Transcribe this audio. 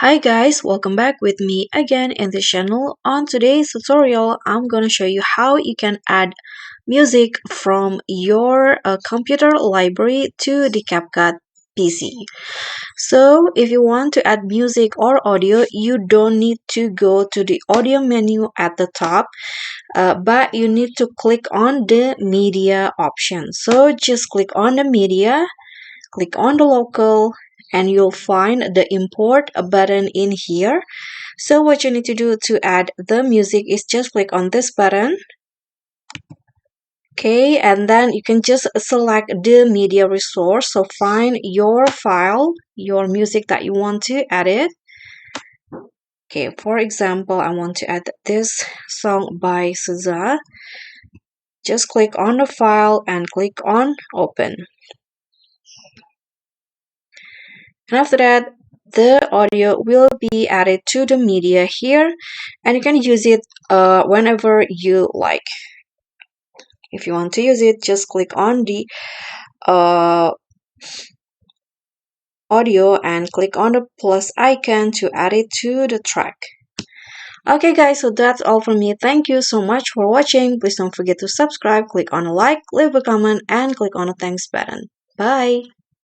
Hi guys, welcome back with me again in this channel. On today's tutorial, I'm gonna show you how you can add music from your computer library to the CapCut PC. So if you want to add music or audio, you don't need to go to the audio menu at the top, but you need to click on the media option. So just click on the media, click on the local, and you'll find the import button in here. So what you need to do to add the music is just click on this button. Okay, and then you can just select the media resource. So find your file, your music that you want to edit. Okay, for example, I want to add this song by SZA. Just click on the file and click on open. And after that, the audio will be added to the media here, and you can use it whenever you like. If you want to use it, just click on the uh, audio and click on the plus icon to add it to the track. Okay guys, so that's all from me. Thank you so much for watching. Please don't forget to subscribe, click on a like, leave a comment, and click on the thanks button. Bye!